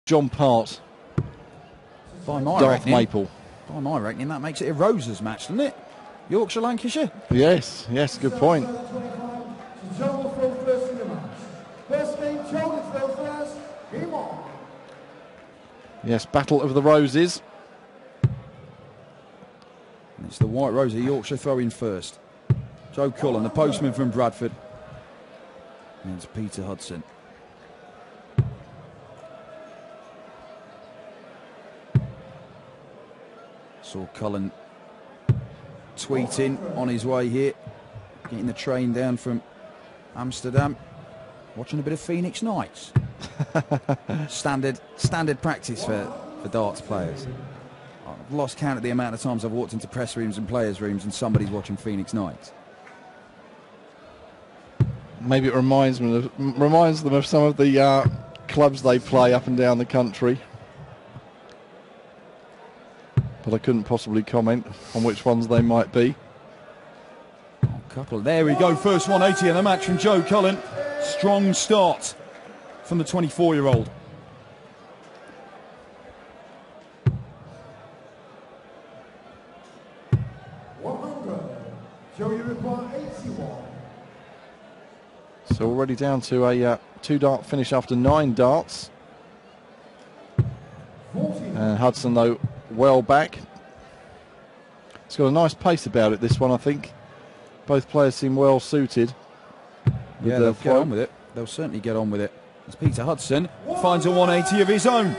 John Part. By my Darth Maple. By my reckoning, that makes it a Roses match, doesn't it? Yorkshire, Lancashire. Yes, good point. Yes, Battle of the Roses. And it's the White Rose of Yorkshire throwing first. Joe Cullen, the postman from Bradford. And it's Peter Hudson. Saw Cullen tweeting on his way here, getting the train down from Amsterdam, watching a bit of Phoenix Knights. standard practice for darts players. I've lost count of the amount of times I've walked into press rooms and players' rooms and somebody's watching Phoenix Knights. Maybe it reminds them of some of the clubs they play up and down the country. But I couldn't possibly comment on which ones they might be. Couple. There we go, first 180 in the match from Joe Cullen. Strong start from the 24-year-old. So already down to a 2-dart finish after 9 darts. And Hudson, though, well back. It's got a nice pace about it, this one, I think. Both players seem well suited. Yeah, they'll get on with it. They'll certainly get on with it. As Peter Hudson finds a 180 of his own.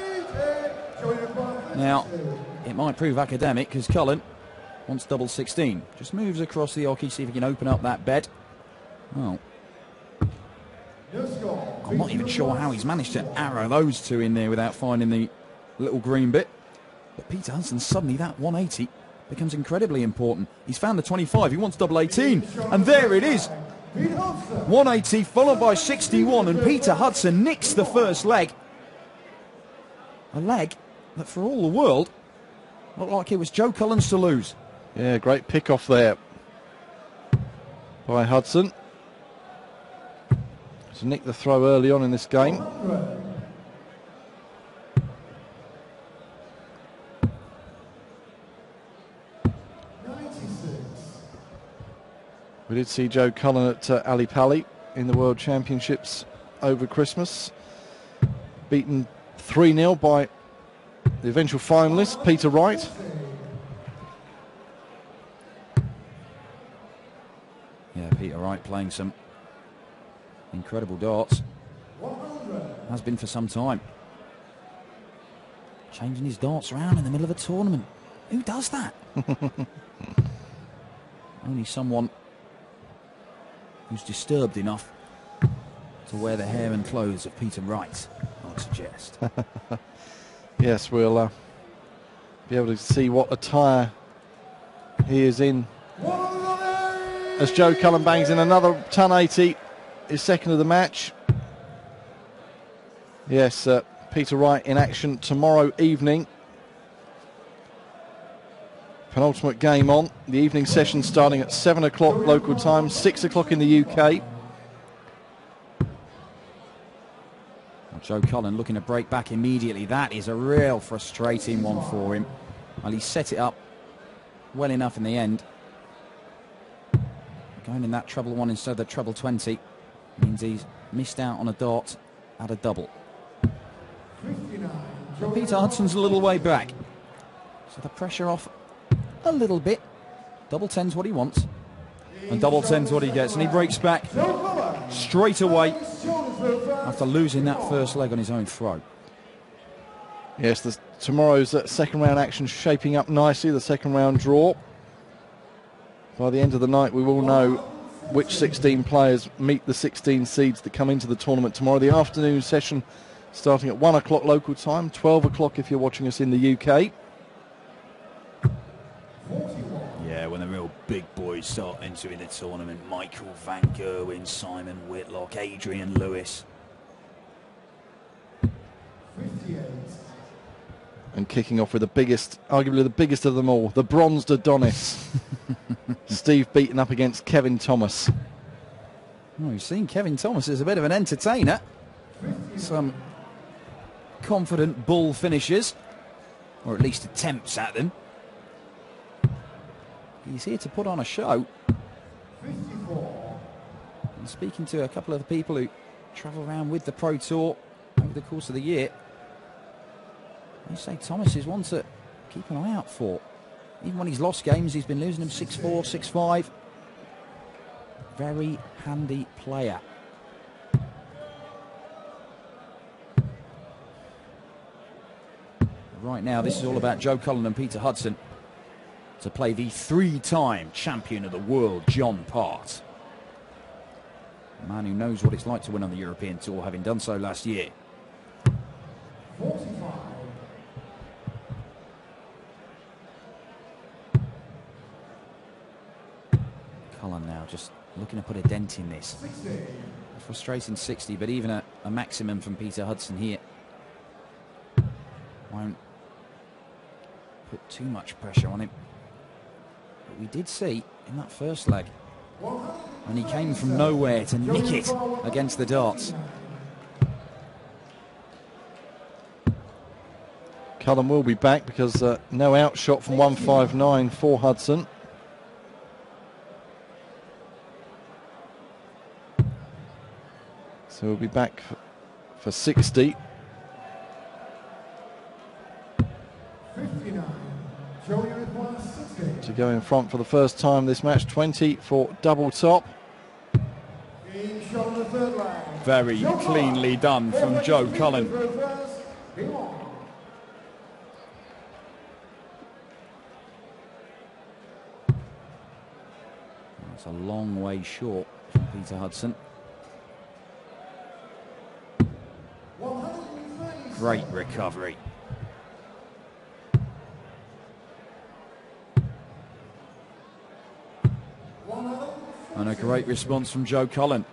Now, it might prove academic because Cullen wants double 16. Just moves across the hockey, see if he can open up that bed. Well, I'm not even sure how he's managed to arrow those two in there without finding the little green bit. But Peter Hudson, suddenly that 180 becomes incredibly important. He's found the 25, he wants double 18, and there it is. 180 followed by 61, and Peter Hudson nicks the first leg. A leg that for all the world looked like it was Joe Cullen's to lose. Yeah, great pick off there by Hudson. To nick the throw early on in this game. We did see Joe Cullen at Ali Pali in the World Championships over Christmas. Beaten 3-0 by the eventual finalist, Peter Wright. Yeah, Peter Wright playing some incredible darts. Has been for some time. Changing his darts around in the middle of a tournament. Who does that? Only someone who's disturbed enough to wear the hair and clothes of Peter Wright, I would suggest. Yes, we'll be able to see what attire he is in as Joe Cullen bangs in another 1080, his second of the match. Yes, Peter Wright in action tomorrow evening. Penultimate game on. The evening session starting at 7 o'clock local time, 6 o'clock in the UK. Well, Joe Cullen looking to break back immediately. That is a real frustrating one for him. Well, he set it up well enough in the end. Going in that treble 1 instead of the treble 20 means he's missed out on a dart at a double. But Peter Hudson's a little way back. So the pressure off a little bit. Double 10's what he wants. And double 10's what he gets. And he breaks back straight away after losing that first leg on his own throw. Yes, tomorrow's second round action shaping up nicely. The second round draw. By the end of the night, we will know which 16 players meet the 16 seeds that come into the tournament tomorrow. The afternoon session starting at 1 o'clock local time, 12 o'clock if you're watching us in the UK. Yeah, when the real big boys start entering the tournament, Michael Van Gerwen, Simon Whitlock, Adrian Lewis. 58. And kicking off with the biggest, arguably the biggest of them all, the bronzed Adonis. Steve beaten up against Kevin Thomas. Well, you've seen Kevin Thomas as a bit of an entertainer. Some confident bull finishes, or at least attempts at them. He's here to put on a show. 54. And speaking to a couple of the people who travel around with the Pro Tour over the course of the year, they say Thomas is one to keep an eye out for. Even when he's lost games, he's been losing them 6-4, 6-5. Very handy player. Right now, this is all about Joe Cullen and Peter Hudson to play the 3-time champion of the world, John Part. A man who knows what it's like to win on the European Tour, having done so last year. 45. Cullen now just looking to put a dent in this. 60. A frustrating 60, but even a maximum from Peter Hudson here won't put too much pressure on him. But we did see in that first leg, when he came from nowhere to nick it against the darts. Cullen will be back because no outshot from 159 for Hudson. So we'll be back for 60. 59. Joey requires 60. To go in front for the first time this match. 20 for double top. Being shot on the third leg. Very cleanly done from Joe Cullen. That's a long way short from Peter Hudson. Great recovery. And a great response from Joe Cullen.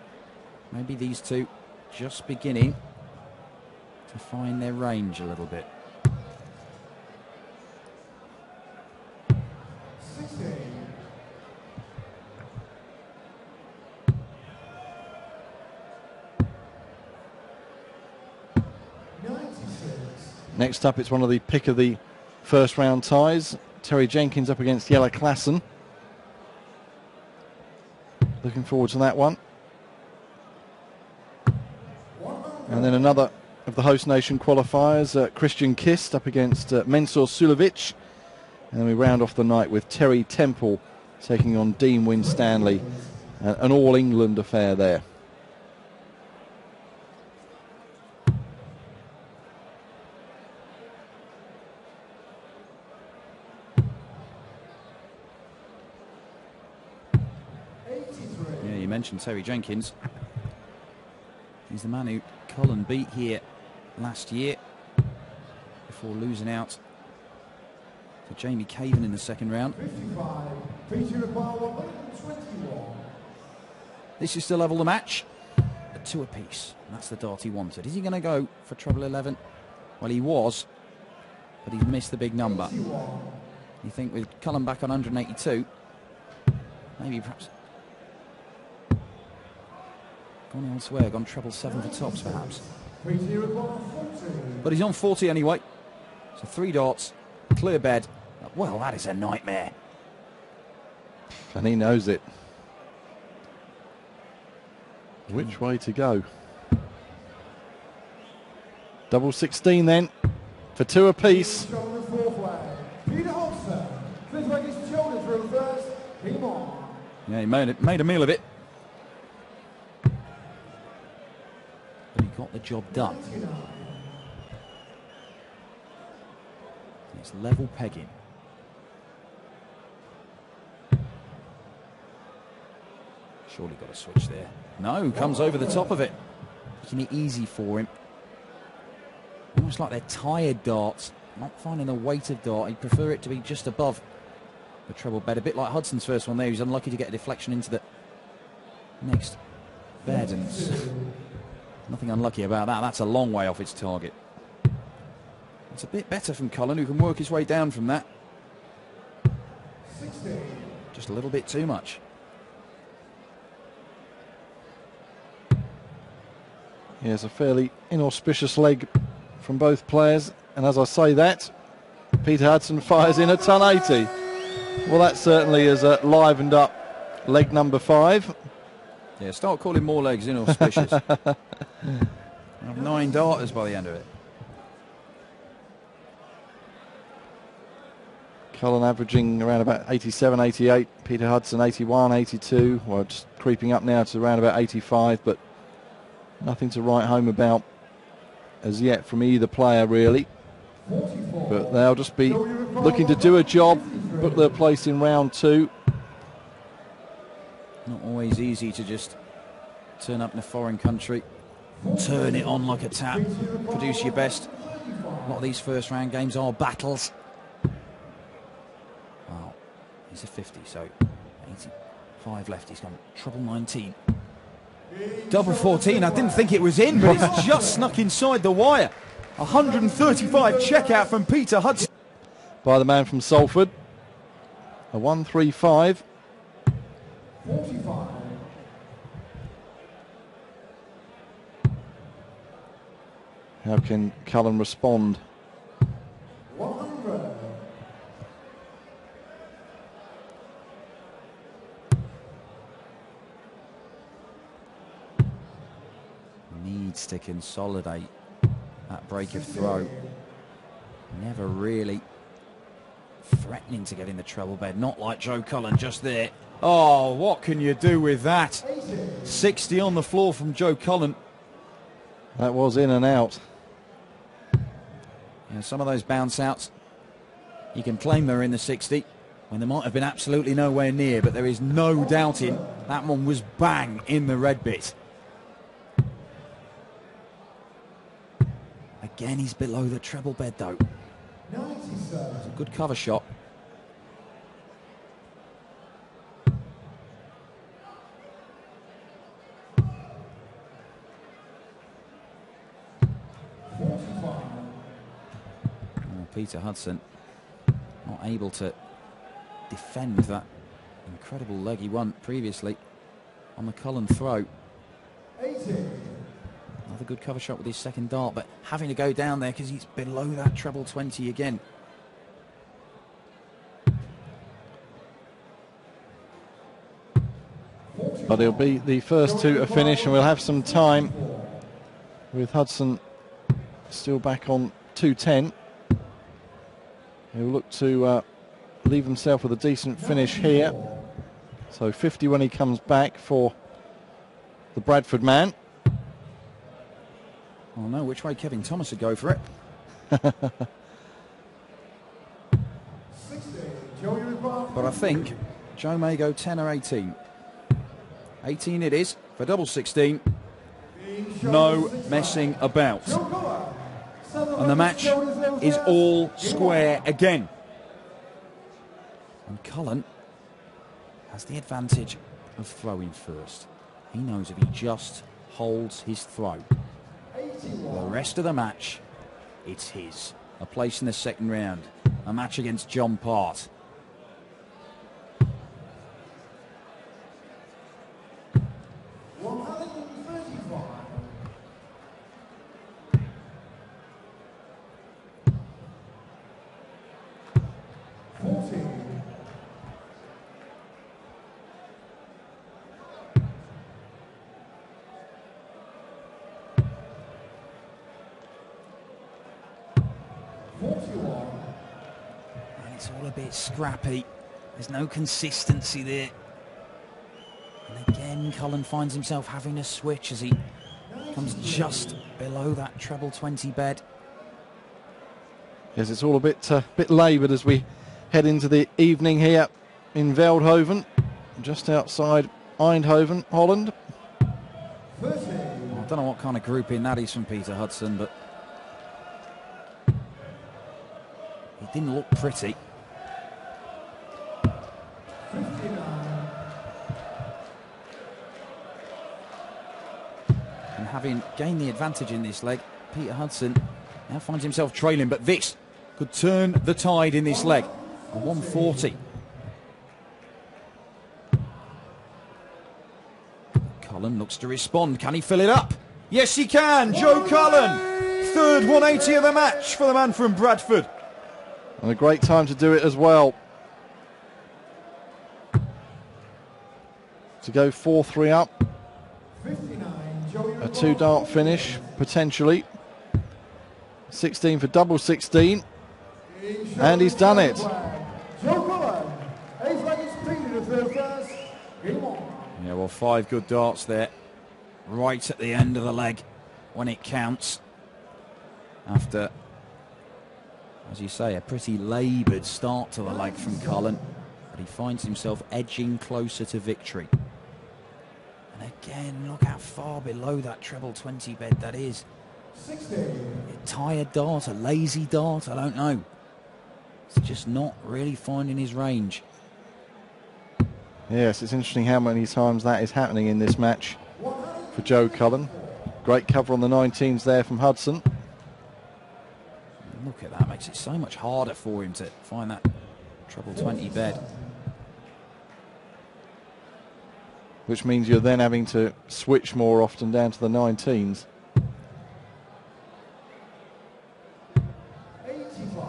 Maybe these two just beginning to find their range a little bit. 60. Next up, it's one of the pick of the first round ties. Terry Jenkins up against Jelle Klassen. Looking forward to that one. And then another of the host nation qualifiers, Christian Kist up against Mensur Sulovic. And then we round off the night with Terry Temple taking on Dean Winstanley. An all-England affair there. Mentioned Terry Jenkins. He's the man who Cullen beat here last year before losing out to Jamie Caven in the second round. 55. This is to level the match at 2 apiece. That's the dart he wanted. Is he going to go for treble 11? Well, he was, but he's missed the big number. You think with Cullen back on 182, maybe perhaps gone elsewhere, gone treble 7 for tops perhaps. But he's on 40 anyway. So 3 darts, clear bed. Well, that is a nightmare. And he knows it. Which way to go? Double 16 then, for 2 apiece. Yeah, he made a meal of it. But he got the job done. It's level pegging. Surely got a switch there. No, comes over the top of it. Making it easy for him. Almost like they're tired darts. Not finding the weight of dart. He'd prefer it to be just above the treble bed. A bit like Hudson's first one there. He was unlucky to get a deflection into the next bed. And nothing unlucky about that. That's a long way off its target. It's a bit better from Cullen, who can work his way down from that. Just a little bit too much. Yeah, it's a fairly inauspicious leg from both players. And as I say that, Peter Hudson fires in a ton 80. Well, that certainly has livened up leg number 5. Yeah, start calling more legs inauspicious. I'll have 9 darters by the end of it. Cullen averaging around about 87, 88. Peter Hudson 81, 82. Well, just creeping up now to around about 85, but nothing to write home about as yet from either player, really. But they'll just be looking to do a job, book their place in round 2. Not always easy to just turn up in a foreign country, turn it on like a tap, produce your best. A lot of these first round games are battles. Well, he's a 50, so 85 left. He's gone treble 19. Double 14, I didn't think it was in, but it's just snuck inside the wire. 135 checkout from Peter Hudson. By the man from Salford. A 135. 45. How can Cullen respond? 100. Needs to consolidate that break of throw. Never really threatening to get in the treble bed. Not like Joe Cullen just there. Oh, what can you do with that? 60 on the floor from Joe Cullen. That was in and out. Yeah, some of those bounce outs, you can claim they're in the 60 when they might have been absolutely nowhere near, but there is no doubting that one was bang in the red bit. Again, he's below the treble bed though. 97. It's a good cover shot. Peter Hudson not able to defend that incredible leg he won previously on the Cullen throw. 80. Another good cover shot with his second dart, but having to go down there because he's below that treble 20 again. But he'll be the first to finish, and we'll have some time with Hudson still back on 210. He'll look to leave himself with a decent finish here. So 50 when he comes back for the Bradford man. Oh no, which way Kevin Thomas would go for it. 60. Joey Rebar. But I think Joe may go 10 or 18. 18 it is for double 16. No messing about. And the match is all square again. And Cullen has the advantage of throwing first. He knows if he just holds his throw, the rest of the match, it's his. A place in the second round. A match against John Part. It's all a bit scrappy. There's no consistency there. And again, Cullen finds himself having a switch as he comes just below that treble 20 bed. Yes, it's all a bit laboured as we head into the evening here in Veldhoven, just outside Eindhoven, Holland. Well, I don't know what kind of grouping that is from Peter Hudson, but he didn't look pretty. And having gained the advantage in this leg, Peter Hudson now finds himself trailing, but this could turn the tide in this leg. A 140. Cullen looks to respond. Can he fill it up? Yes, he can. Joe Cullen, third 180 of the match for the man from Bradford. And a great time to do it as well. To go 4-3 up. 59, Joey A 2-dart finish, potentially. 16 for double 16. And he's done it. Joe Cullen, ace leg is completed at third first. Game on. Yeah, well, 5 good darts there. Right at the end of the leg when it counts. After, as you say, a pretty laboured start to the leg from Cullen. But he finds himself edging closer to victory. And again, look how far below that treble 20 bed that is. 60. A tired dart, a lazy dart, I don't know. It's just not really finding his range. Yes, it's interesting how many times that is happening in this match for Joe Cullen. Great cover on the 19s there from Hudson. Look at that, makes it so much harder for him to find that treble 20 bed. Which means you're then having to switch more often down to the 19s. 85.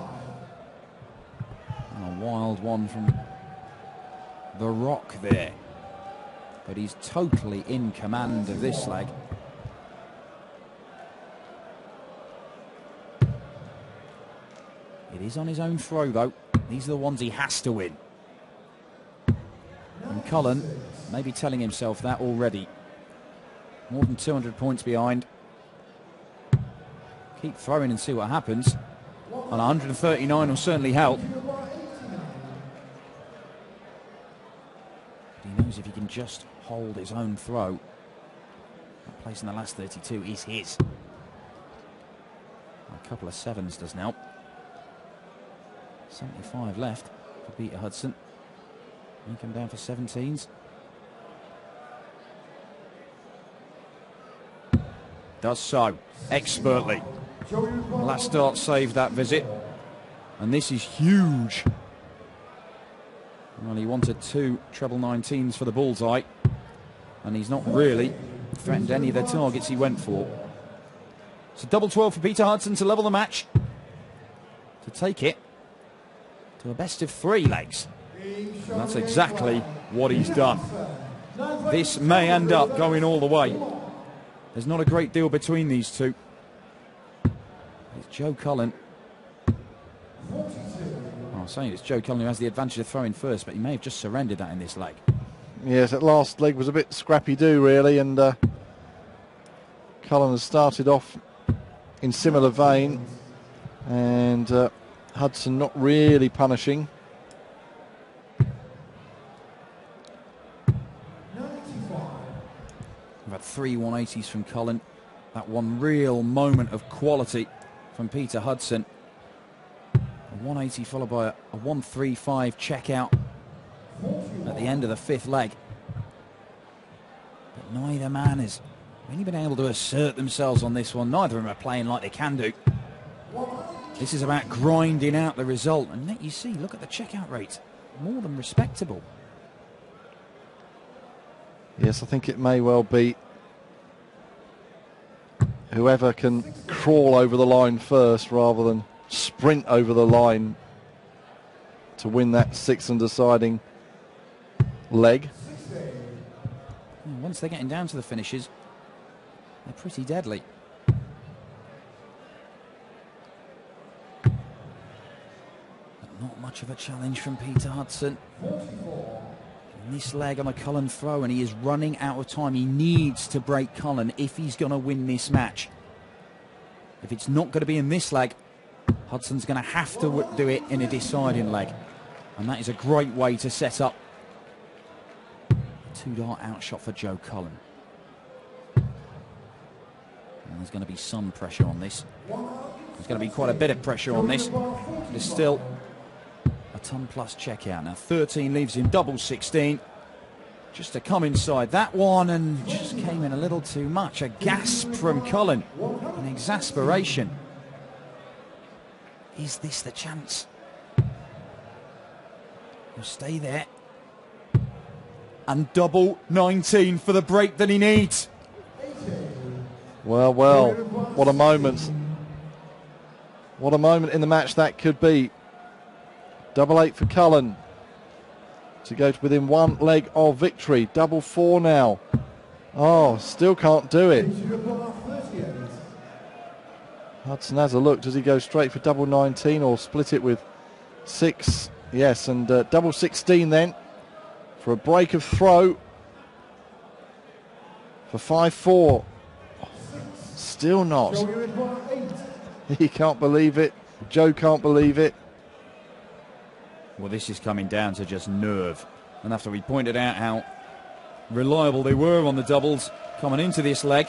And a wild one from the Rock there. But he's totally in command of this leg. It is on his own throw though. These are the ones he has to win. And Cullen may be telling himself that already. More than 200 points behind. Keep throwing and see what happens. And 139 will certainly help. But he knows if he can just hold his own throw, that place in the last 32 is his. A couple of 7s doesn't help. 75 left for Peter Hudson. He come down for 17s. Does so expertly. Last start saved that visit. And this is huge. Well, he wanted 2 treble 19s for the bullseye. And he's not really threatened any of the targets he went for. So double 12 for Peter Hudson to level the match. To take it to a best of 3 legs. And that's exactly what he's done. This may end up going all the way. There's not a great deal between these two. It's Joe Cullen. I was saying it's Joe Cullen who has the advantage of throwing first, but he may have just surrendered that in this leg. Yes, that last leg was a bit scrappy-do really, and Cullen has started off in similar vein, and Hudson not really punishing. We've had 3 180s from Cullen. That one real moment of quality from Peter Hudson. A 180 followed by a 135 check out at the end of the 5th leg. But neither man has really been able to assert themselves on this one. Neither of them are playing like they can do. This is about grinding out the result. And yet you see, look at the checkout rate. More than respectable. Yes, I think it may well be whoever can crawl over the line first rather than sprint over the line to win that 6th and deciding leg. Once they're getting down to the finishes, they're pretty deadly. But not much of a challenge from Peter Hudson. In this leg on a Cullen throw, and he is running out of time. He needs to break Cullen if he's going to win this match. If it's not going to be in this leg, Hudson's going to have to do it in a deciding leg. And that is a great way to set up a 2-dart outshot for Joe Cullen. And there's going to be some pressure on this. There's going to be quite a bit of pressure on this. There's still a ton plus check out. Now 13 leaves him double 16. Just to come inside that one, and just came in a little too much. A gasp from Cullen. An exasperation. Is this the chance? He'll stay there. And double 19 for the break that he needs. Well, what a moment What a moment in the match that could be. Double 8 for Cullen to go to within one leg of victory. Double 4 now. Oh, still can't do it. Hudson has a look. Does he go straight for double 19 or split it with 6? Yes, and double 16 then for a break of throw for 5-4. Still not. He can't believe it. Joe can't believe it. Well, this is coming down to just nerve. And after we pointed out how reliable they were on the doubles coming into this leg,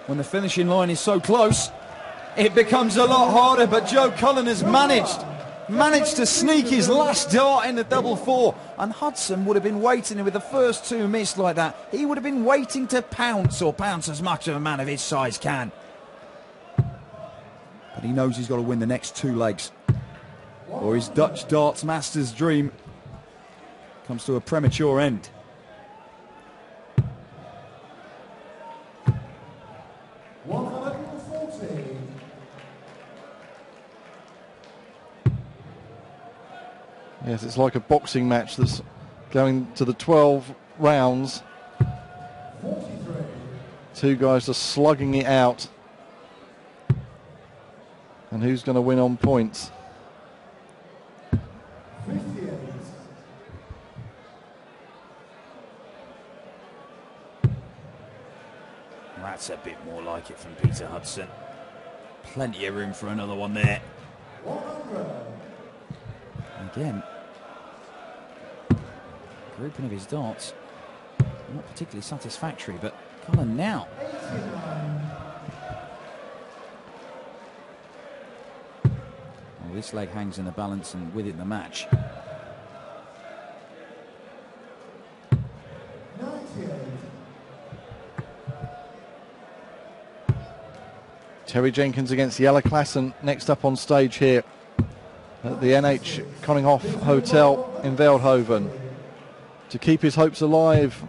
when the finishing line is so close, it becomes a lot harder. But Joe Cullen has managed to sneak his last dart in the double 4, and Hudson would have been waiting. With the first 2 missed like that, he would have been waiting to pounce, or pounce as much of a man of his size can. But he knows he's got to win the next 2 legs, or his Dutch darts master's dream comes to a premature end. Yes, it's like a boxing match that's going to the 12 rounds. 2 guys just slugging it out. And who's going to win on points? That's a bit more like it from Peter Hudson. Plenty of room for another one there. Again, grouping of his darts, not particularly satisfactory, but Cullen now. Well, this leg hangs in the balance, and with it the match. Terry Jenkins against Jelle Klassen next up on stage here at the NH Koninghof Hotel in Veldhoven. To keep his hopes alive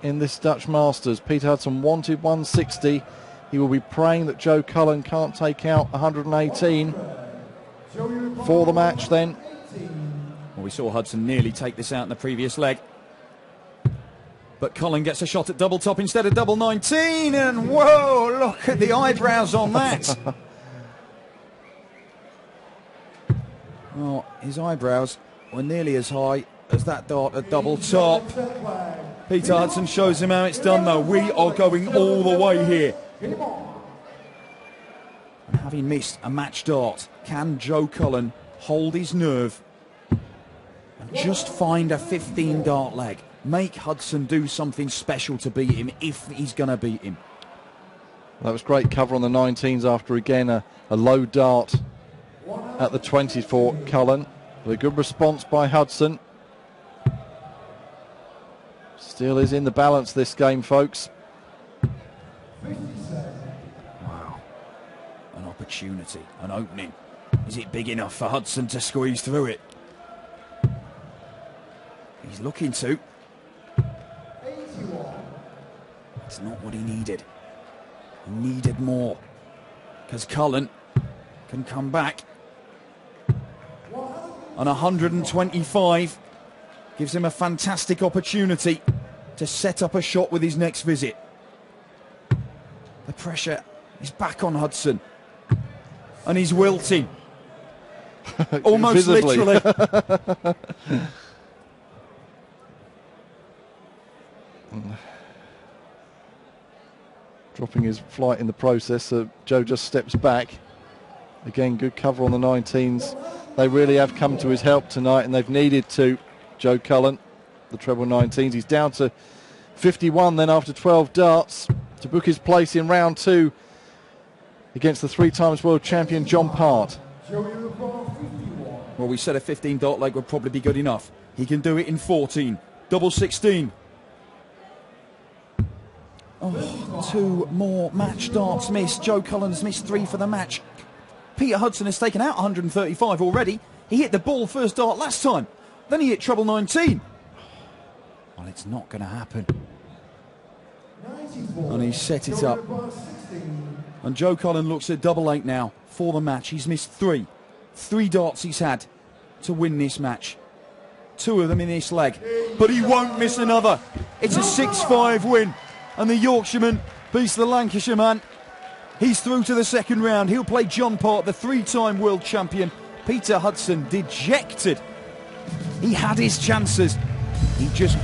in this Dutch Masters, Peter Hudson wanted 160. He will be praying that Joe Cullen can't take out 118 for the match then. Well, we saw Hudson nearly take this out in the previous leg, but Cullen gets a shot at double top instead of double 19, and whoa, look at the eyebrows on that. Well, his eyebrows were nearly as high as that dart at double top. Peter Hudson shows him how it's done, though. We are going all the way here. And having missed a match dart, can Joe Cullen hold his nerve and just find a 15 dart leg? Make Hudson do something special to beat him, if he's going to beat him. That was great cover on the 19s after, again, a low dart at the 20 for Cullen. But a good response by Hudson. Still is in the balance this game, folks. Wow. An opportunity, an opening. Is it big enough for Hudson to squeeze through it? He's looking to. It's not what he needed. He needed more, because Cullen can come back. And 125 gives him a fantastic opportunity to set up a shot with his next visit. The pressure is back on Hudson, and he's wilting. Almost literally. Dropping his flight in the process, so Joe just steps back. Again, good cover on the 19s. They really have come to his help tonight, and they've needed to. Joe Cullen, the treble 19s. He's down to 51 then after 12 darts to book his place in round 2 against the 3-times world champion John Part. Well, we said a 15 dart leg would probably be good enough. He can do it in 14. Double 16. Oh, 2 more match darts missed. Joe Cullen's missed 3 for the match. Peter Hudson has taken out 135 already. He hit the ball first dart last time. Then he hit treble 19. Well, it's not going to happen. And he set it up. And Joe Cullen looks at double 8 now. for the match. He's missed 3. 3 darts he's had to win this match. 2 of them in this leg. But he won't miss another. It's a 6-5 win. And the Yorkshireman beats the Lancashire man. He's through to the second round. He'll play John Part, the 3-time world champion. Peter Hudson, dejected. He had his chances. He just